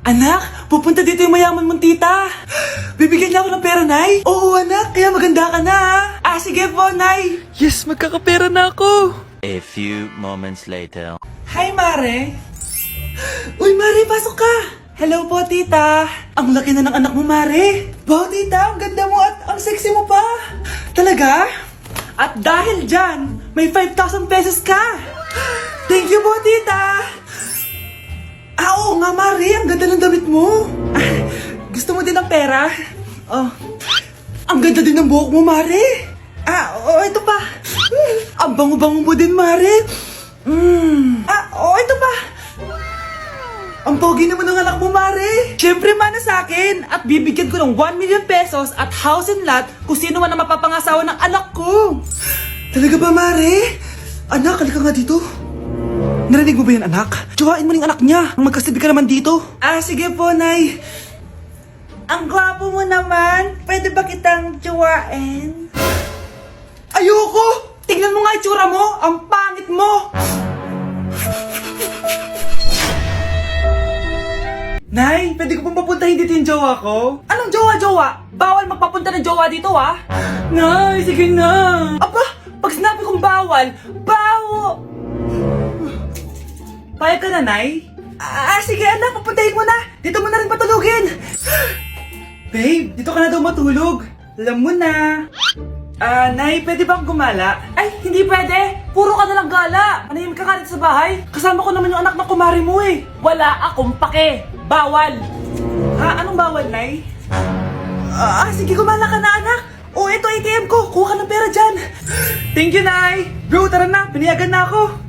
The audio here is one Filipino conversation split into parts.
Anak, pupunta dito yung mayaman mong tita. Bibigyan niya ako ng pera, Nay. Oo, anak, kaya maganda ka na. Sige po, Nay. Yes, magkakapera na ako. A few moments later. Hi, Mare. Uy, Mare, pasok ka. Hello po, tita. Ang laki na ng anak mo, Mare. Wow, tita, ang ganda mo at ang sexy mo pa. Talaga? At dahil dyan, may 5,000 pesos ka. Thank you po, tita. Oo nga, Mare, ang ganda ng damit mo. Gusto mo din ng pera? Oh, ang ganda din ng buhok mo, Mare. Ito pa. Ang bango-bango mo din, Mare. Ito pa. Ang pogi naman ng anak mo, Mare. Siyempre, mana sa akin. At bibigyan ko ng 1 million pesos at house and lot kung sino man ang mapapangasawa ng anak ko. Talaga ba, Mare? Anak, halika nga dito. Narinig mo ba yan, anak? Tsuhain mo ning anak niya. Ang magkasibi ka naman dito. Sige po, Nay. Ang gwapo mo naman. Pwede ba kitang tsuhain? Ayoko! Tingnan mo nga itsura mo. Ang pangit mo. Nay, pwede ko pong papuntahin dito yung jowa ko? Anong jowa-jowa? Bawal magpapunta ng jowa dito, ha? Nay, sige na. Aba, pag sinabi kong bawal, payag ka na, Nay? Sige anak, papuntahin mo na. Dito mo na rin patulugin. Babe, dito ka na daw matulog. Alam mo na. Nay, pwede bang gumala? Ay, hindi pwede. Puro ka na lang gala. Manahimik ka nga dito sa bahay. Kasama ko naman yung anak ng kumari mo eh. Wala akong pake. Bawal. Anong bawal, Nay? Sige, gumala ka na, anak. Ito ATM ko. Kuha ka ng pera dyan. Thank you, Nay. Bro, tara na. Pinayagan na ako.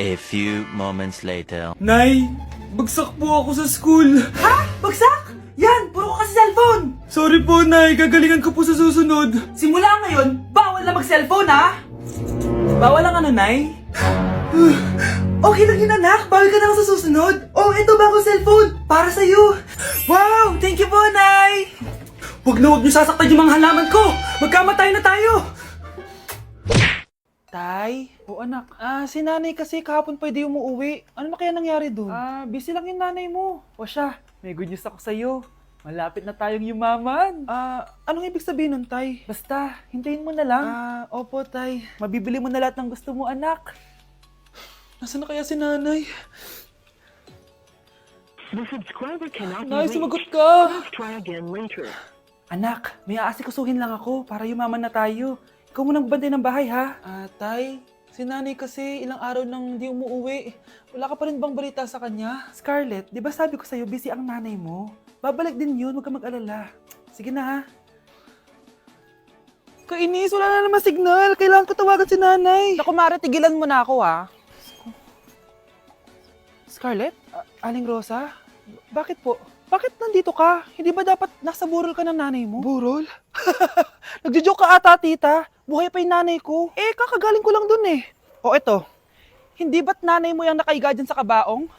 A few moments later. Nay, bagsak po ako sa school. Ha? Bagsak? Yan, puro ka kasi cellphone. Sorry po, Nay. Gagalingan ko po sa susunod. Simula ngayon, bawal na mag-cellphone, ha? Bawal ang ano, Nay? Okay lang yun, anak. Bawal ka na ako sa susunod. Ito bagong cellphone. Para sa'yo. Wow, thank you po, Nay. Huwag niyo sasaktan yung mga halaman ko. Magkamatay na tayo. Tay? Anak. Si nanay kasi kahapon pwede umuwi. Ano na kaya nangyari doon? Busy lang yung nanay mo. Siya, may good news ako sa'yo. Malapit na tayong yumaman. Anong ibig sabihin nun, Tay? Basta, hintayin mo na lang. Opo, Tay. Mabibili mo na lahat ng gusto mo, anak. Nasaan na kaya si nanay? The subscriber cannot Nay, be sumagot reached. ka. Please try again later. Anak, may aasikasuhin lang ako para yumaman na tayo. Ikaw munang bantay ng bahay, ha? Tay, si nanay kasi ilang araw nang di umuwi. Wala ka pa rin bang balita sa kanya? Scarlett, di ba sabi ko sa'yo busy ang nanay mo? Babalik din yun, huwag ka mag-alala. Sige na, ha? Kainis, wala na naman signal. Kailangan ko tawagan si nanay. Naku, Mare, tigilan mo na ako, ha? Scarlett? Aling Rosa? Bakit po? Bakit nandito ka? Hindi ba dapat nasa burol ka ng nanay mo? Burol? Nagjo-joke ka ata, tita. Buhay pa yung nanay ko. Kakagaling ko lang dun eh. Eto. Hindi ba't nanay mo yung nakaiga dyan sa kabaong?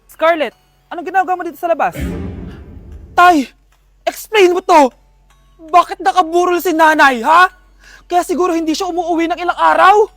Scarlett, anong ginagawa mo dito sa labas? Tay! Explain mo to! Bakit nakaburol si nanay, ha? Kaya siguro hindi siya umuwi ng ilang araw?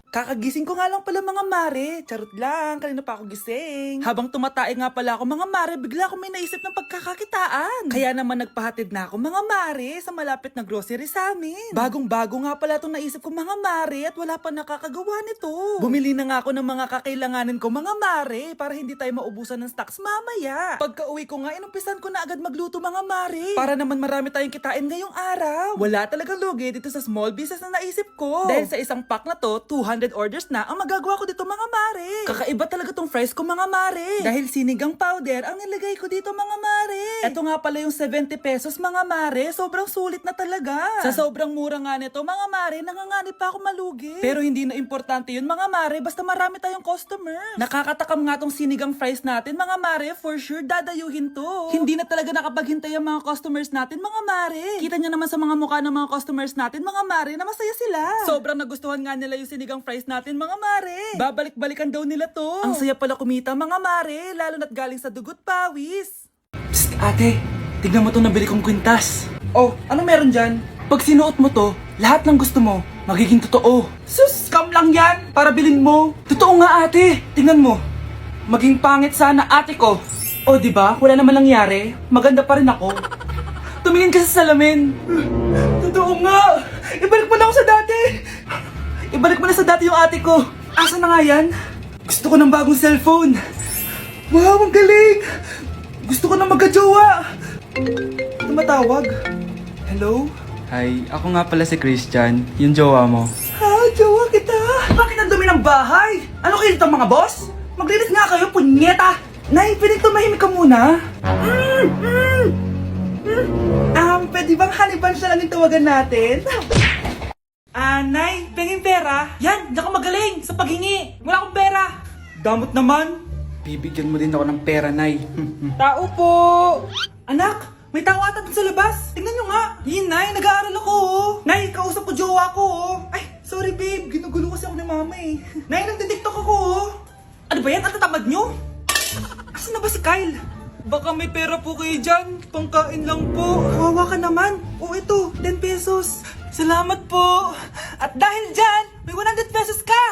Kakagising ko nga lang pala mga mare. Charot lang, kanina pa ako gising. Habang tumatae nga pala ako mga mare, bigla ako may naisip ng pagkakakitaan. Kaya naman nagpahatid na ako mga mare sa malapit na grocery sa amin. Bagong-bago nga pala itong naisip ko mga mare at wala pa nakakagawa nito. Bumili na nga ako ng mga kakailanganin ko mga mare para hindi tayo maubusan ng stocks mamaya. Pagka uwi ko nga, inumpisan ko na agad magluto mga mare. Para naman marami tayong kitain ngayong araw. Wala talagang lugi dito sa small business na naisip ko. Dahil sa isang pack na to, 200 orders na ang magagawa ko dito mga mare. Kakaiba talaga tong fries ko mga mare. Dahil sinigang powder ang nilagay ko dito mga mare. Ito nga pala yung 70 pesos mga mare. Sobrang sulit na talaga. Sa sobrang mura nga nito mga mare, nanganganib pa ako malugi. Pero hindi na importante yun mga mare, basta marami tayong customer. Nakakatakam nga tong sinigang fries natin mga mare, for sure dadayuhin to. Hindi na talaga nakapaghintay ang mga customers natin mga mare. Kita niya naman sa mga mukha ng mga customers natin mga mare na masaya sila. Sobrang nagustuhan nga nila yung sinigang fries natin mga mare. Babalik-balikan daw nila to. Ang saya pala kumita mga mare, lalo na't galing sa dugot pawis. Psst, ate, tignan mo to nabili kong kwintas. Ano meron dyan? Pag sinuot mo to, lahat ng gusto mo, magiging totoo. Sus, scam lang yan, para bilhin mo. Totoo nga ate, tingnan mo. Maging pangit sana ate ko. O di ba? Wala naman nangyari. Maganda pa rin ako. Tumingin ka sa salamin. Totoo nga. Ibalik mo na ako sa dati. Ibalik mo na sa dati yung ate ko. Asa na nga yan? Gusto ko ng bagong cellphone. Wow, ang galing. Gusto ko na magka-jowa. Tumatawag. Hello? Hi, ako nga pala si Christian, yung jowa mo. Ha, jowa kita. Bakit ang dumi ng bahay? Ano kayo dito mga boss? Maglinis nga kayo, punyeta. Nay, pwede tumahimik ka muna? Pwede bang honey bunch na lang yung tawagan natin? Nay, penging pera? Yan, di ako magaling sa paghingi. Wala akong pera. Damot naman. Bibigyan mo din ako ng pera, Nay. Tao po! Anak, may tao ata dun sa labas. Tingnan nyo nga. Yun, Nay, nag-aaral ako, oh. Nay, kausap ko jowa ko, oh. Ay, sorry, babe. Ginugulo kasi ako ni mama, eh. Nay, nagtitiktok ako, oh. Ano ba yan? Ang tatamad nyo? Asan na ba si Kyle? Baka may pera po kayo dyan. Pangkain lang po. Kawawa ka naman. O ito, 10 pesos. Salamat po. At dahil dyan, may 100 pesos ka.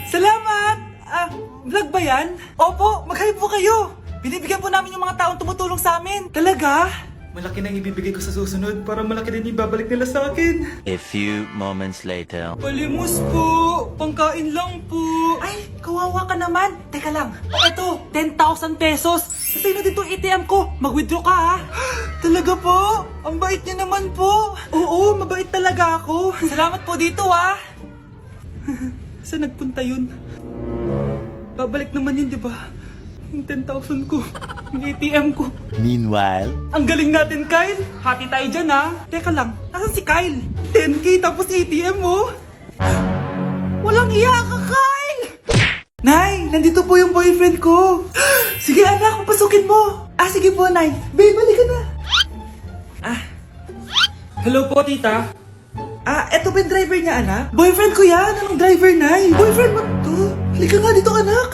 Salamat. Vlog ba yan? Opo, mag-hi po kayo. Binibigyan po namin yung mga taong tumutulong sa amin. Talaga? Malaki nang ibibigay ko sa susunod para malaki din ibabalik nila sa akin. A few moments later. Palimos po! Pangkain lang po! Ay, kawawa ka naman! Teka lang, eto, 10,000 pesos! Sa'yo na din itong ATM ko! Mag-withdraw ka ha! Talaga po? Ang bait niya naman po! Oo, mabait talaga ako! Salamat po dito ha! Saan nagpunta yun? Babalik naman yun, di ba? Yung 10,000 ko, yung ATM ko. Meanwhile, Ang galing natin, Kyle! Hati tayo dyan, ha? Teka lang, nasan si Kyle? 10K tapos ATM mo? Walang iya ka, Kyle! Nay, nandito po yung boyfriend ko. Sige, anak, papasukin mo. Sige po, Nay. Babe, balik ka na. Hello po, tita. Eto ba yung driver niya, anak? Boyfriend ko yan. Anong driver, Nay? Boyfriend mo to? Halika nga dito, anak.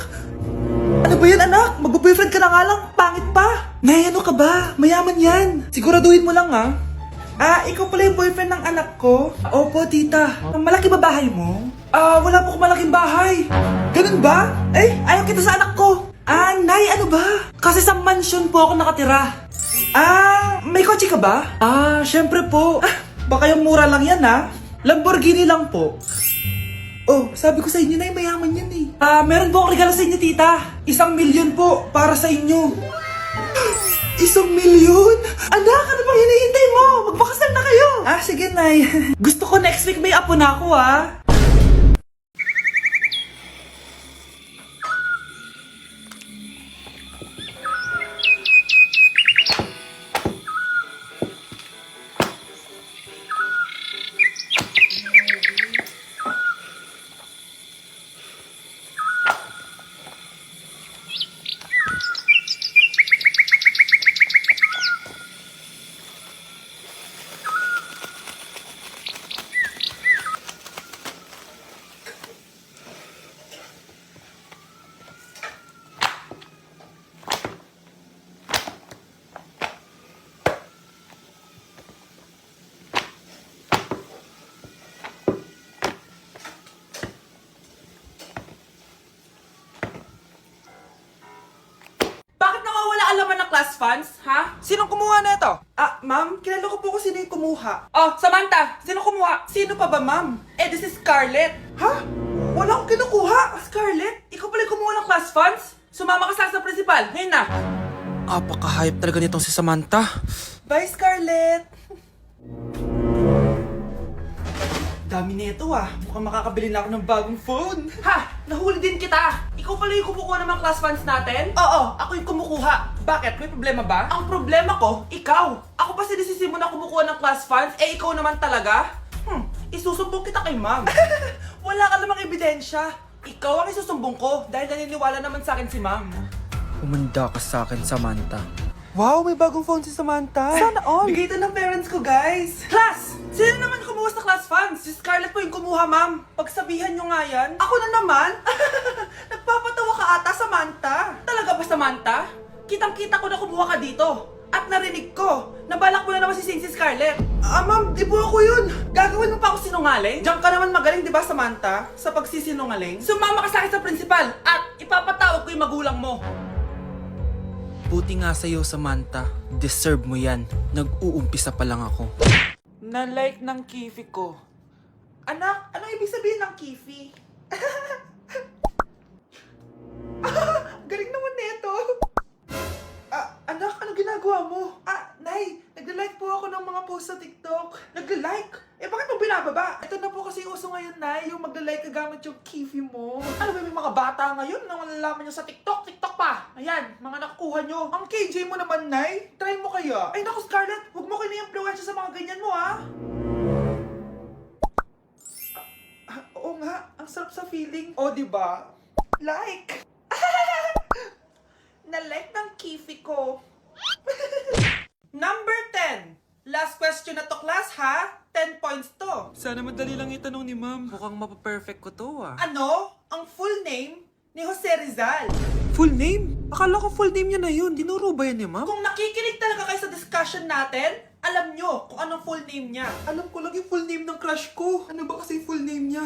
Ano ba yan, anak? Mag-boyfriend ka na nga lang. Pangit pa. Nay, ano ka ba? Mayaman yan. Siguraduhin mo lang, ha? Ikaw pala yung boyfriend ng anak ko? Opo, tita. Ang malaki ba bahay mo? Wala po akong malaking bahay. Ganun ba? Ayaw kita sa anak ko. Nay, ano ba? Kasi sa mansion po ako nakatira. May kotse ka ba? Syempre po. Baka yung mura lang yan, ha? Lamborghini lang po. Oh, sabi ko sa inyo na mayaman yan eh. Meron po akong regalo sa inyo, tita. 1,000,000 po para sa inyo. 1,000,000? Anak, ano bang hinihintay mo? Magpakasal na kayo. Sige, Nay. Gusto ko next week may apo na ako, ha? Class funds, ha? Sinong kumuha na ito? Ma'am, kilala ko po kung sino yung kumuha. Oh, Samantha, sino kumuha? Sino pa ba, ma'am? This is Scarlett. Ha? Wala akong kinukuha. Scarlett, ikaw pala yung kumuha ng class funds? Sumama ka sa principal, ngayon na. Apaka-hype talaga nitong si Samantha. Bye, Scarlett. Dami na ito Mukhang makakabili na ako ng bagong phone. Ha! Nahuli din kita! Ikaw pala yung kumukuha ng mga class funds natin? Oo, ako yung kumukuha. Bakit? May problema ba? Ang problema ko, ikaw. Ako pa sinisisi mo na kumukuha ng class funds, ikaw naman talaga? Isusumbong kita kay ma'am. Wala ka namang ebidensya. Ikaw ang isusumbong ko dahil naniniwala naman sa akin si ma'am. Umanda ka sa akin, Samantha. Wow, may bagong phone si Samantha. Sana all. Bigay ito ng parents ko, guys. Class! Sino naman kumuha sa class funds? Si Scarlett po yung kumuha, ma'am. Pagsabihan nyo nga yan. Ako na naman? Nagpapatawa ka ata, Samantha. Talaga ba, Samantha? Kitang-kita ko na kumuha ka dito. At narinig ko, nabalak mo na naman si Sing si Scarlett. Ma'am, di po ako yun. Gagawin mo pa ako sinungaling? Diyan ka naman magaling, di ba, Samantha? Sa pagsisinungaling? Sumama ka sa akin sa principal at ipapatawag ko yung magulang mo. Buti nga sa'yo, Samantha. Deserve mo yan. Nag-uumpisa pa lang ako. Na-like ng kifi ko. Anak, anong ibig sabihin ng kifi? Galing naman nito. Anak, ano ginagawa mo? Nay, nagla-like po ako ng mga post sa TikTok. Nagla-like? Bakit mo binababa? Ito na po kasi uso ngayon, Nay, yung magla-like ka gamit yung kifi mo. Ano ba, may mga bata ngayon na malalaman nyo sa TikTok? TikTok pa! Ayan, mga nakukuha nyo. Ang KJ mo naman, Nay. Try mo kaya. Ay, naku, Scarlett, huwag mo kini-influensya sa mga ganyan mo, ha? Oo nga, ang sarap sa feeling. O, diba? Like! Na-like ng kifi ko. Number 10. Last question na to, class, ha? 10 points to. Sana madali lang itanong ni ma'am. Mukhang mapaperfect ko to Ano? Ang full name ni Jose Rizal. Full name? Akala ko full name niya na yun. Dinuro ba yan ni ma'am? Kung nakikinig talaga kayo sa discussion natin, alam nyo kung anong full name niya. Alam ko lang yung full name ng crush ko. Ano ba kasi full name niya?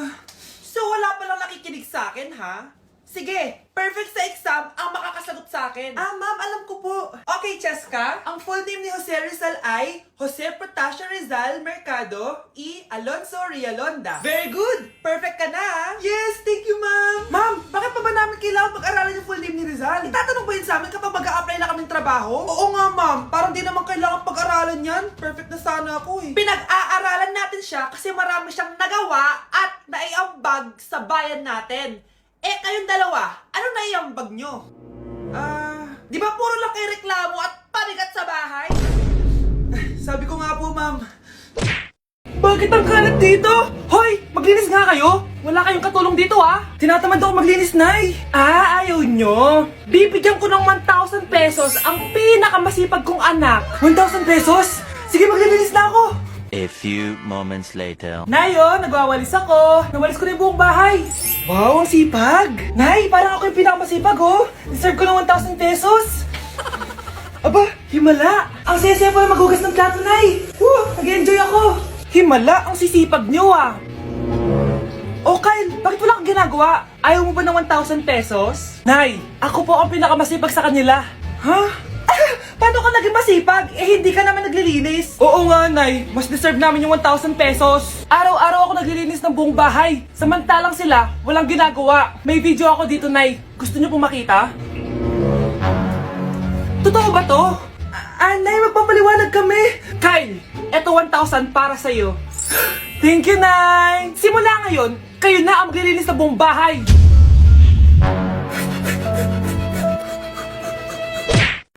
So wala palang nakikinig sa akin, ha? Sige, perfect sa exam ang makakasagot sa akin. Ma'am, alam ko po. Okay, Cheska, ang full name ni Jose Rizal ay Jose Protasio Rizal Mercado y Alonso Rialonda. Very good! Perfect ka na, ha? Yes, thank you, ma'am. Ma'am, bakit pa ba namin kailangan pag-aralan yung full name ni Rizal? Itatanong ba yun sa amin kapag mag-a-apply na kaming trabaho? Oo nga, ma'am. Parang di naman kailangan pag-aralan yan. Perfect na sana ako, eh. Pinag-aaralan natin siya kasi marami siyang nagawa at naiambag sa bayan natin. Kayong dalawa, ano naiambag nyo? Di ba puro lang kayo reklamo at panigat sa bahay? Sabi ko nga po, ma'am. Bakit ang kalat dito? Hoy, maglinis nga kayo. Wala kayong katulong dito, ha? Tinatamad ako maglinis, Nay. Ayaw nyo? Bibigyan ko ng 1,000 pesos ang pinakamasipag kong anak. 1,000 pesos? Sige, maglilinis na ako. A few moments later. Nayo, nagwawalis ako. Nawalis ko na yung buong bahay. Wow, ang sipag. Nay, parang ako yung pinakamasipag, oh. Deserve ko ng 1,000 pesos. Aba, himala. Ang saya-saya pa maghugas ng plato, Nay. Nag-enjoy ako. Himala, ang sisipag nyo, ah. Oh, Kyle, bakit wala kang ginagawa? Ayaw mo ba ng 1,000 pesos? Nay, ako po ang pinakamasipag sa kanila. Ha? Paano ka naging masipag? Hindi ka naman naglilinis. Oo nga, Nay. Mas deserve namin yung 1,000 pesos. Araw-araw ako naglilinis ng buong bahay. Samantalang sila, walang ginagawa. May video ako dito, Nay. Gusto niyo pong makita? Totoo ba to? Nay, magpapaliwanag kami. Kyle, eto 1,000 para sa'yo. Thank you, Nay. Simula ngayon, kayo na ang maglilinis ng buong bahay.